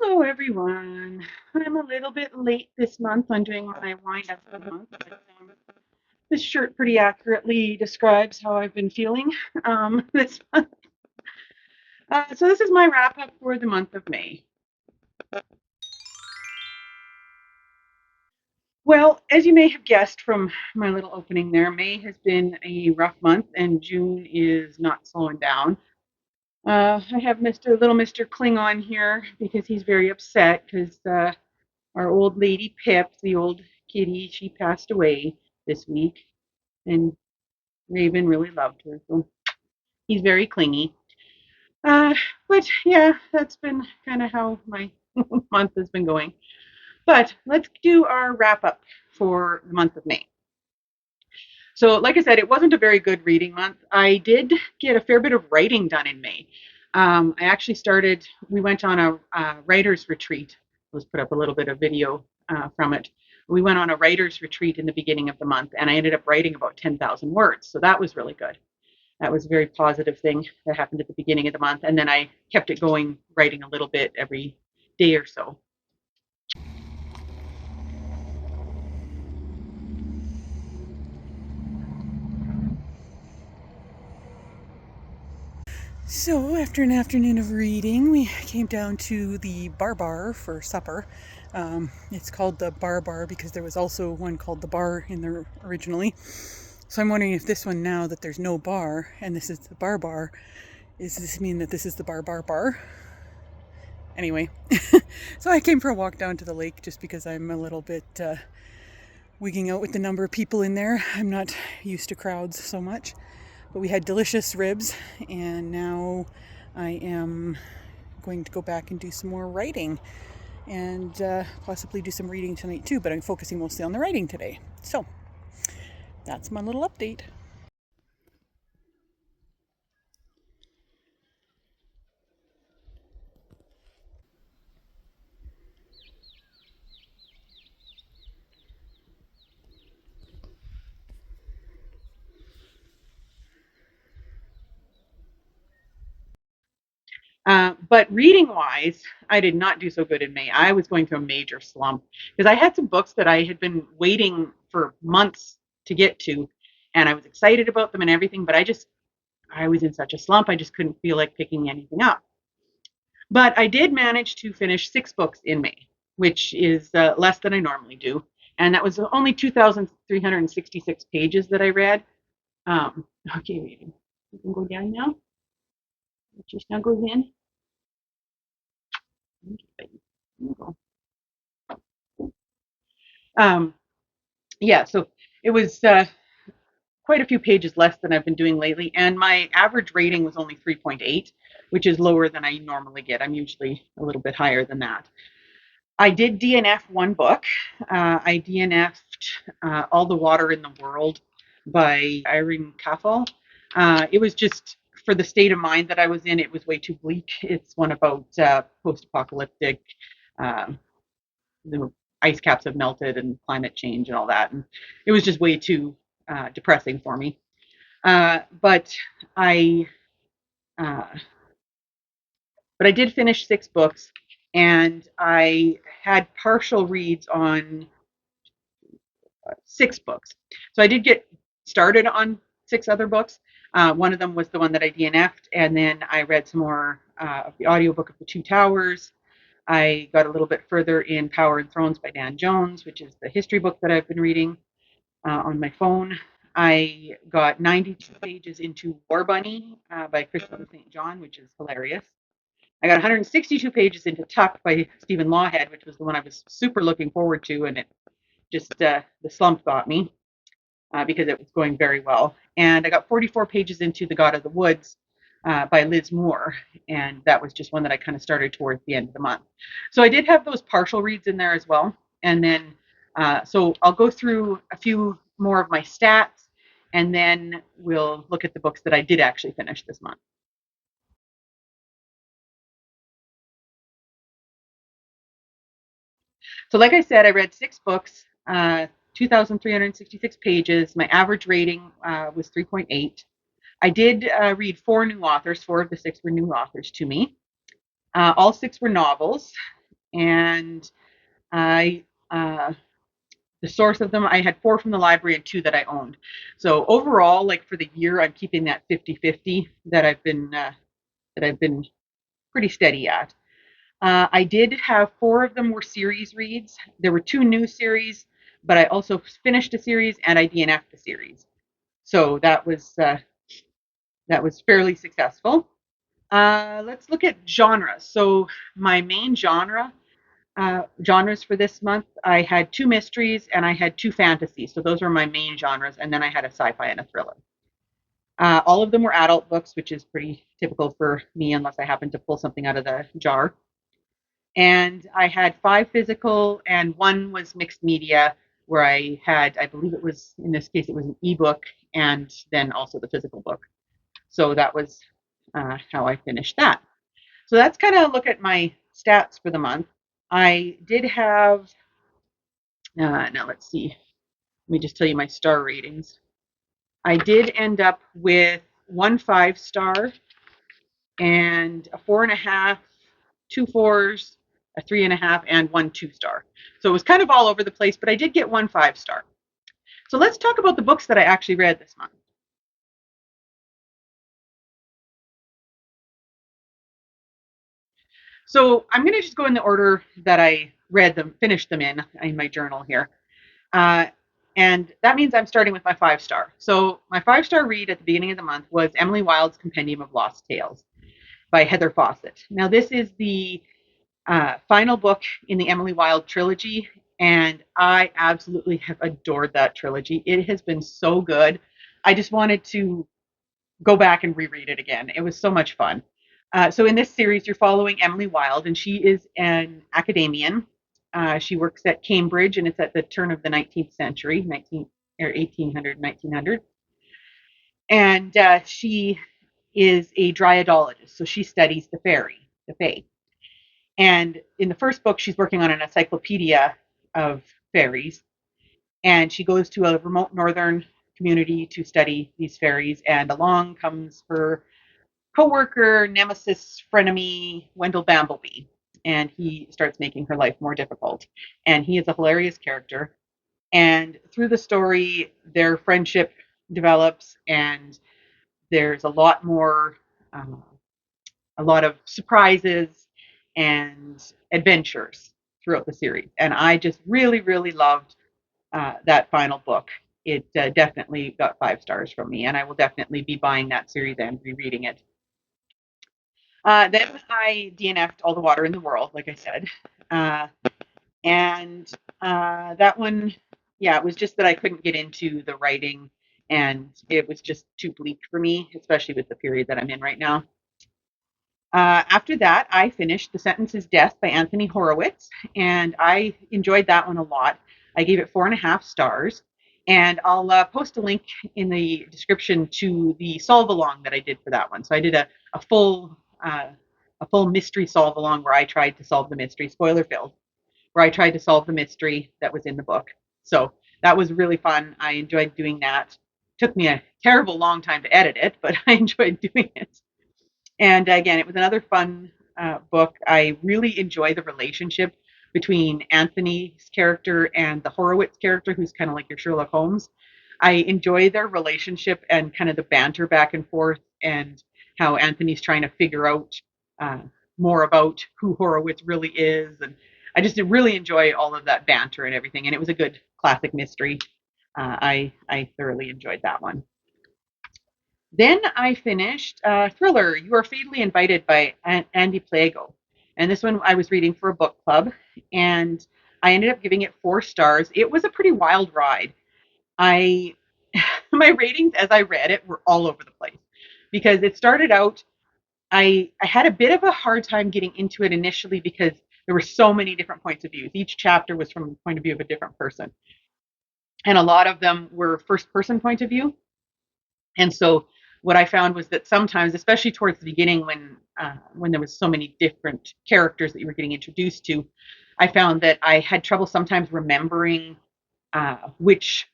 Hello, everyone. I'm a little bit late this month on doing my wind up of the month, but this shirt pretty accurately describes how I've been feeling this month. So this is my wrap up for the month of May. Well, as you may have guessed from my little opening there, May has been a rough month, and June is not slowing down. I have Mr. Klingon here because he's very upset because our old lady Pip, the old kitty, she passed away this week, and Raven really loved her, so he's very clingy. Uh, but yeah, that's been kind of how my month has been going. But let's do our wrap up for the month of May. So, like I said, it wasn't a very good reading month. I did get a fair bit of writing done in May. I actually started, we went on a writer's retreat. Let's put up a little bit of video from it. We went on a writer's retreat in the beginning of the month, and I ended up writing about 10,000 words. So that was really good. That was a very positive thing that happened at the beginning of the month. And then I kept it going, writing a little bit every day or so. So, after an afternoon of reading, we came down to the Bar for supper. It's called the Bar because there was also one called the Bar in there originally. So, I'm wondering if this one, now that there's no bar and this is the Bar, does this mean that this is the Bar? Anyway, so I came for a walk down to the lake just because I'm a little bit wigging out with the number of people in there. I'm not used to crowds so much. But we had delicious ribs, and now I am going to go back and do some more writing and possibly do some reading tonight too, but I'm focusing mostly on the writing today. So that's my little update. But reading wise, I did not do so good in May. I was going through a major slump because I had some books that I had been waiting for months to get to, and I was excited about them and everything, but I was in such a slump, I just couldn't feel like picking anything up. But I did manage to finish 6 books in May, which is less than I normally do. And that was only 2,366 pages that I read. Okay, wait. You can go down now. She snuggles in. Um, yeah, so it was quite a few pages less than I've been doing lately. And my average rating was only 3.8, which is lower than I normally get. I'm usually a little bit higher than that. I did DNF one book. I DNF'd All the Water in the World by Irene Kaffel. It was just for the state of mind that I was in, it was way too bleak. It's one about post-apocalyptic, um, the ice caps have melted and climate change and all that. And it was just way too depressing for me. But I uh, but I did finish 6 books, and I had partial reads on 6 books. So I did get started on 6 other books. One of them was the one that I DNF'd, and then I read some more of the audiobook of The Two Towers. I got a little bit further in Power and Thrones by Dan Jones, which is the history book that I've been reading on my phone. I got 92 pages into War Bunny by Christopher St. John, which is hilarious. I got 162 pages into Tuck by Stephen Lawhead, which was the one I was super looking forward to, and it just the slump got me because it was going very well. And I got 44 pages into The God of the Woods by Liz Moore, and that was just one that I kind of started towards the end of the month. So I did have those partial reads in there as well. And then, so I'll go through a few more of my stats, and then we'll look at the books that I did actually finish this month. So, like I said, I read 6 books, 2,366 pages. My average rating was 3.8. I did read 4 new authors. 4 of the 6 were new authors to me. All 6 were novels. and I the source of them, I had 4 from the library and 2 that I owned. So overall, like for the year, I'm keeping that 50-50 that I've been pretty steady at. I did have 4 of them were series reads. There were 2 new series, but I also finished a series and I DNF'd a series. So that was fairly successful. Let's look at genres. So my main genres for this month, I had 2 mysteries and I had 2 fantasies. So those were my main genres, and then I had a sci-fi and a thriller. All of them were adult books, which is pretty typical for me, unless I happen to pull something out of the jar. And I had 5 physical, and 1 was mixed media, where I had, I believe it was, in this case, it was an ebook and then also the physical book. So that was how I finished that. So that's kind of a look at my stats for the month. I did have, now let's see, let me just tell you my star ratings. I did end up with 1 5-star and a 4.5, 2 4s, a 3.5, and 1 2-star. So it was kind of all over the place, but I did get 1 5-star. So let's talk about the books that I actually read this month. So I'm going to just go in the order that I read them, finished them in my journal here. Uh, and that means I'm starting with my 5-star. So my 5-star read at the beginning of the month was Emily Wilde's Compendium of Lost Tales by Heather Fawcett. Now, this is the final book in the Emily Wilde trilogy, and I absolutely have adored that trilogy. It has been so good. I just wanted to go back and reread it again. It was so much fun. So in this series, you're following Emily Wilde, and she is an academician. She works at Cambridge, and it's at the turn of the 19th century, 19 or 1800, 1900. And she is a dryadologist, so she studies the fairy, the fae. And in the first book, she's working on an encyclopedia of fairies, and she goes to a remote northern community to study these fairies. And along comes her coworker, nemesis, frenemy, Wendell Bambleby, and he starts making her life more difficult. And he is a hilarious character. And through the story, their friendship develops, and there's um, a lot of surprises and adventures throughout the series. And I just really, really loved that final book. It definitely got 5 stars from me, and I will definitely be buying that series and rereading it. Then I DNF'd All the Water in the World, like I said. Uh, and that one, yeah, it was just that I couldn't get into the writing, and it was just too bleak for me, especially with the period that I'm in right now. After that, I finished The Sentence is Death by Anthony Horowitz, and I enjoyed that one a lot. I gave it 4.5 stars, and I'll post a link in the description to the solve along that I did for that one. So I did a full a full mystery solve along where I tried to solve the mystery, spoiler filled, where I tried to solve the mystery that was in the book. So that was really fun. I enjoyed doing that. Took me a terrible long time to edit it, but I enjoyed doing it. And again, it was another fun book. I really enjoy the relationship between Anthony's character and the Horowitz character, who's kind of like your Sherlock Holmes. I enjoy their relationship and kind of the banter back and forth, and how Anthony's trying to figure out uh, more about who Horowitz really is. And I just really enjoy all of that banter and everything. And it was a good classic mystery. I thoroughly enjoyed that one. Then I finished Thriller, You Are Fatally Invited by Andy Plago. And this one I was reading for a book club, and I ended up giving it 4 stars. It was a pretty wild ride. I my ratings as I read it were all over the place because it started out I had a bit of a hard time getting into it initially because there were so many different points of views. Each chapter was from the point of view of a different person. And a lot of them were first person point of view. And so what I found was that sometimes, especially towards the beginning, when there was so many different characters that you were getting introduced to, I found that I had trouble sometimes remembering uh, which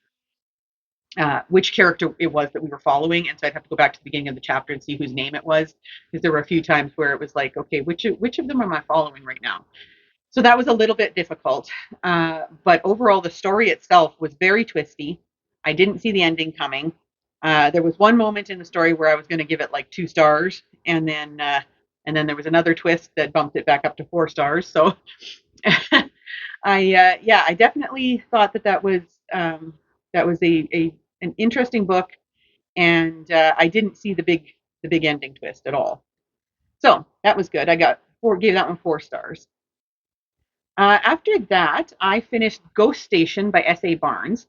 which character it was that we were following, and so I'd have to go back to the beginning of the chapter and see whose name it was, because there were a few times where it was like, okay, which of them am I following right now? So that was a little bit difficult. But overall, the story itself was very twisty. I didn't see the ending coming. There was one moment in the story where I was going to give it like 2 stars, and then there was another twist that bumped it back up to 4 stars. So I definitely thought that was a an interesting book, and I didn't see the big ending twist at all. So that was good. I got four, gave that one 4 stars. After that, I finished Ghost Station by S.A. Barnes,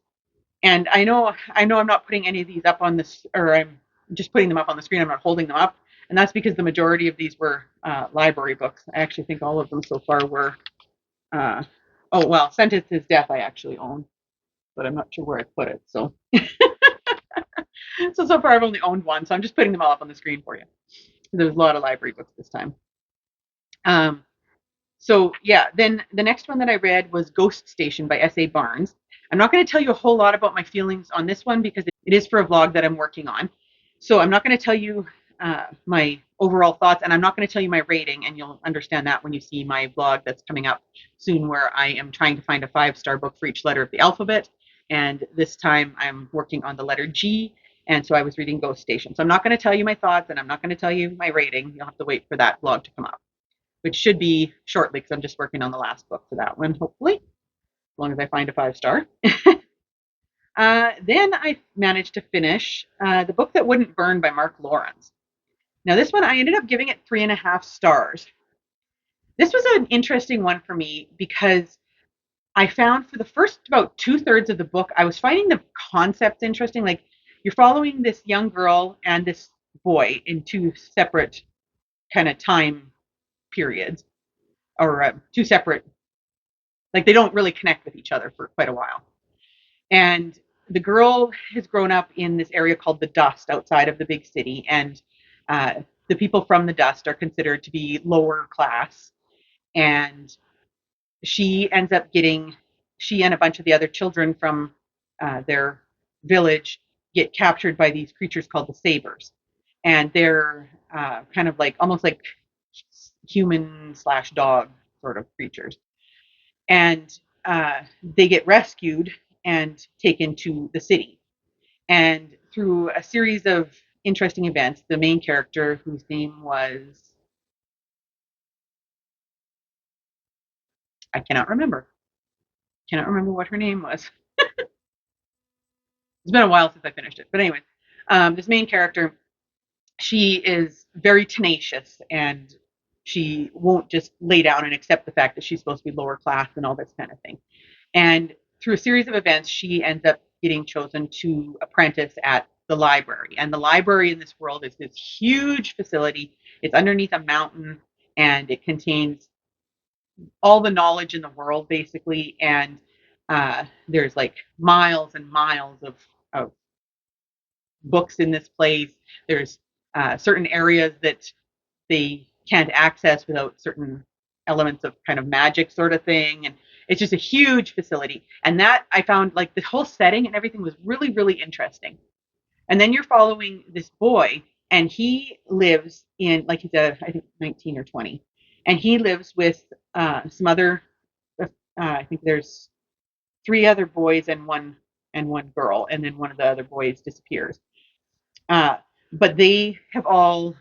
and I know I'm not putting any of these up on this, or I'm just putting them up on the screen. I'm not holding them up, and that's because the majority of these were library books. I actually think all of them so far were. Uh, oh well, Sentenced to Death I actually own, but I'm not sure where I put it. So so far I've only owned one, so I'm just putting them all up on the screen for you. There's a lot of library books this time. Um, So yeah, then the next one that I read was Ghost Station by S.A. Barnes. I'm not going to tell you a whole lot about my feelings on this one because it is for a vlog that I'm working on. So I'm not going to tell you my overall thoughts, and I'm not going to tell you my rating, and you'll understand that when you see my vlog that's coming up soon, where I am trying to find a 5-star book for each letter of the alphabet. And this time I'm working on the letter G, and so I was reading Ghost Station. So I'm not going to tell you my thoughts, and I'm not going to tell you my rating. You'll have to wait for that vlog to come up, which should be shortly because I'm just working on the last book for that one, hopefully, as long as I find a 5-star. Then I managed to finish The Book That Wouldn't Burn by Mark Lawrence. Now, this one I ended up giving it 3.5 stars. This was an interesting one for me because I found for the first about 2/3 of the book, I was finding the concepts interesting. Like, you're following this young girl and this boy in two separate kind of time periods, or two separate, like they don't really connect with each other for quite a while. And the girl has grown up in this area called the Dust outside of the big city, and uh, the people from the Dust are considered to be lower class. And she ends up getting, she and a bunch of the other children from their village get captured by these creatures called the Sabers, and they're kind of like almost like human slash dog sort of creatures, and they get rescued and taken to the city. And through a series of interesting events, the main character, whose name was, I cannot remember what her name was. It's been a while since I finished it, but anyway, this main character, she is very tenacious, and she won't just lay down and accept the fact that she's supposed to be lower class and all this kind of thing. And through a series of events, she ends up getting chosen to apprentice at the library. And the library in this world is this huge facility. It's underneath a mountain, and it contains all the knowledge in the world, basically. And there's like miles and miles of books in this place. There's certain areas that they can't access without certain elements of kind of magic sort of thing. And it's just a huge facility. And that I found, like, the whole setting and everything was really, really interesting. And then you're following this boy, and he lives in, like, he's I think 19 or 20, and he lives with some other, I think there's 3 other boys and one girl, and then one of the other boys disappears. Uh, but they have all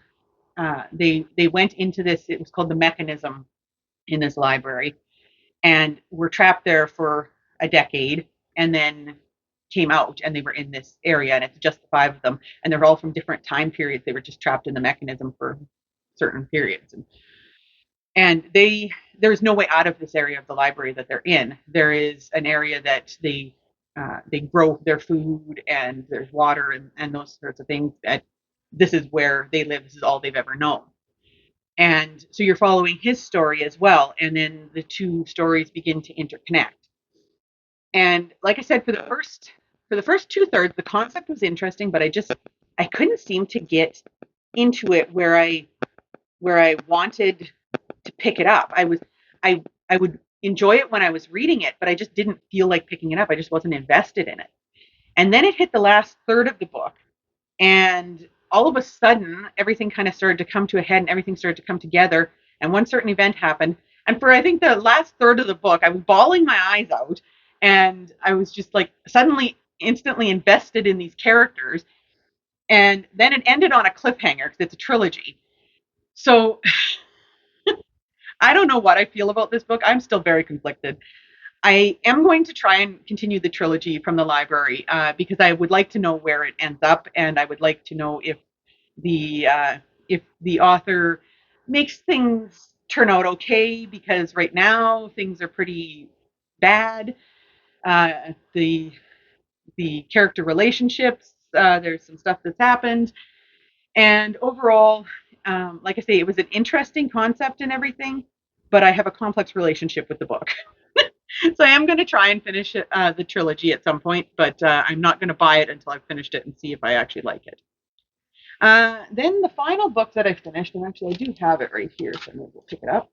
they went into this. It was called the Mechanism in this library, and were trapped there for a decade, and then came out, and they were in this area, and it's just the 5 of them, and they're all from different time periods. They were just trapped in the Mechanism for certain periods, and there's no way out of this area of the library that they're in. There is an area that they grow their food, and there's water, and those sorts of things. That this is where they live. This is all they've ever known. And so you're following his story as well, and then the two stories begin to interconnect. And like I said, for the first 2/3, the concept was interesting, but I couldn't seem to get into it where I wanted to pick it up. I would enjoy it when I was reading it, but I just didn't feel like picking it up. I just wasn't invested in it. And then it hit the last third of the book, and all of a sudden everything kind of started to come to a head, and everything started to come together, and one certain event happened And for I think the last third of the book, I was bawling my eyes out, and I was just like suddenly instantly invested in these characters. And then it ended on a cliffhanger because it's a trilogy. So I don't know what I feel about this book. I'm still very conflicted. I am going to try and continue the trilogy from the library because I would like to know where it ends up, and I would like to know if the author makes things turn out okay. Because right now things are pretty bad. The character relationships, there's some stuff that's happened, and overall, like I say, it was an interesting concept and everything, but I have a complex relationship with the book. So I am going to try and finish the trilogy at some point, but I'm not going to buy it until I've finished it and see if I actually like it. Then the final book that I finished, and actually I do have it right here, so maybe we'll pick it up,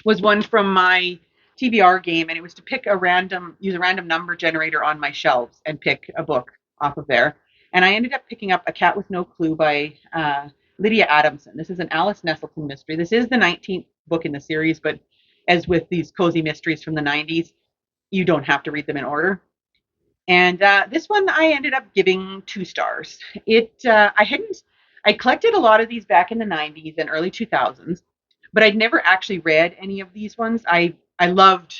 was one from my TBR game, and it was to use a random number generator on my shelves and pick a book off of there. And I ended up picking up A Cat with No Clue by Lydia Adamson. This is an Alice Neselton mystery. This is the 19th book in the series, but as with these cozy mysteries from the 90s, you don't have to read them in order. And this one I ended up giving 2 stars. I collected a lot of these back in the 90s and early 2000s, but I'd never actually read any of these ones. I loved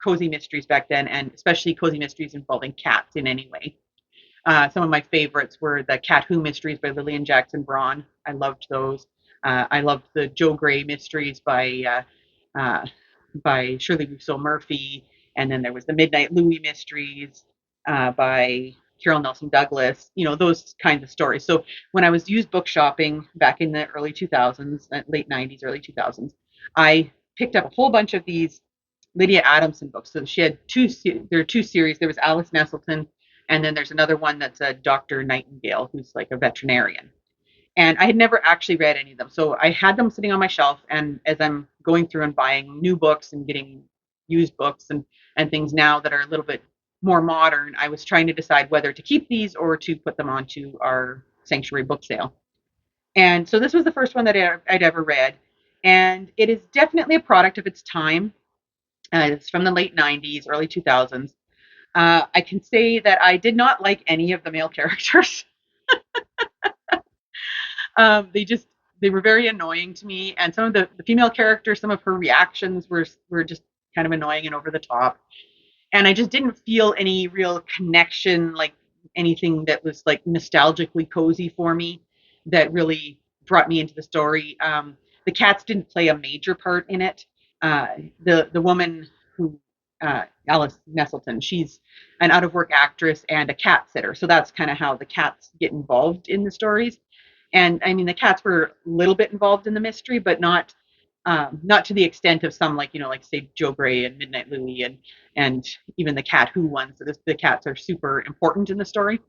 cozy mysteries back then, and especially cozy mysteries involving cats in any way. Some of my favorites were the Cat Who mysteries by Lillian Jackson Braun. I loved those. I loved the Joe Gray mysteries by Shirley Rousseau Murphy, and then there was the Midnight Louie mysteries by Carol Nelson Douglas. You know, those kinds of stories. So when I was used book shopping back in the early 2000s, late 90s, early 2000s, I picked up a whole bunch of these Lydia Adamson books. So she had there are 2 series. There was Alice Neselton, and then there's another one that's a Dr. Nightingale, who's like a veterinarian. And I had never actually read any of them. So I had them sitting on my shelf. And as I'm going through and buying new books and getting used books and things now that are a little bit more modern, I was trying to decide whether to keep these or to put them onto our sanctuary book sale. And so this was the first one that I'd ever read. And it is definitely a product of its time. It's from the late 90s, early 2000s. I can say that I did not like any of the male characters. um, they just they were very annoying to me, and some of the female characters, some of her reactions were just kind of annoying and over the top, and I just didn't feel any real connection, like anything that was like nostalgically cozy for me, that really brought me into the story. The cats didn't play a major part in it. The woman who Alice Neselton, she's an out of work actress and a cat sitter, so that's kind of how the cats get involved in the stories. And I mean, the cats were a little bit involved in the mystery, but not to the extent of some, like, like say Joe Gray and Midnight Louie and even the Cat Who ones. So the cats are super important in the story,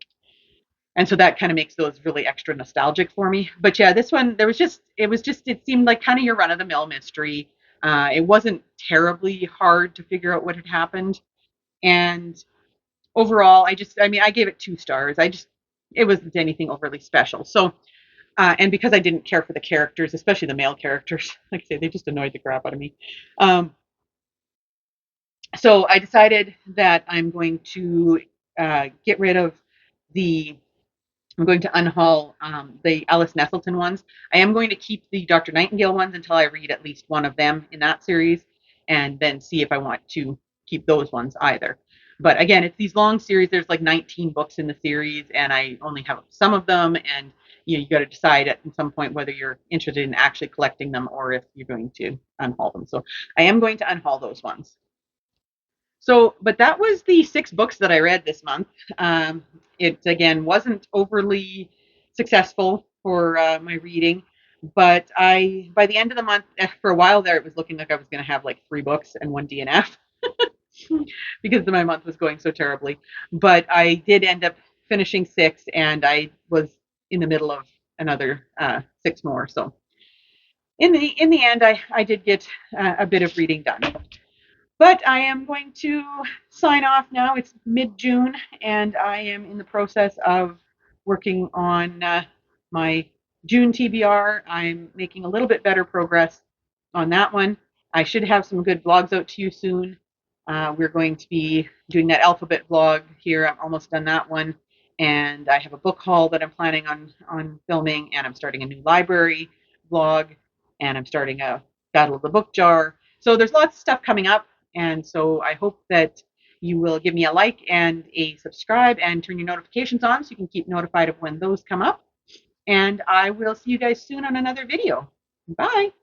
and so that kind of makes those really extra nostalgic for me. But yeah, this one, it seemed like kind of your run of the mill mystery. It wasn't terribly hard to figure out what had happened, and overall, I gave it 2 stars. It wasn't anything overly special. So and because I didn't care for the characters, especially the male characters, like I say, they just annoyed the crap out of me. Um, so I decided that get rid of the. I'm going to unhaul the Alice Neselton ones. I am going to keep the Dr. Nightingale ones until I read at least one of them in that series, and then see if I want to keep those ones either. But again, it's these long series. There's like 19 books in the series, and I only have some of them. And you got to decide at some point whether you're interested in actually collecting them or if you're going to unhaul them. So I am going to unhaul those ones. So, but that was the 6 books that I read this month. It again wasn't overly successful for my reading, but by the end of the month, for a while there, it was looking like I was going to have like 3 books and one DNF because my month was going so terribly. But I did end up finishing 6, and I was in the middle of another 6 more. So in the end, I did get a bit of reading done. But I am going to sign off now. It's mid-June, and I am in the process of working on my June TBR. I'm making a little bit better progress on that one. I should have some good vlogs out to you soon. We're going to be doing that alphabet vlog here. I'm almost done that one. And I have a book haul that I'm planning on filming, and I'm starting a new library vlog, and I'm starting a Battle of the Book Jar. So there's lots of stuff coming up, and so I hope that you will give me a like and a subscribe and turn your notifications on so you can keep notified of when those come up. And I will see you guys soon on another video. Bye.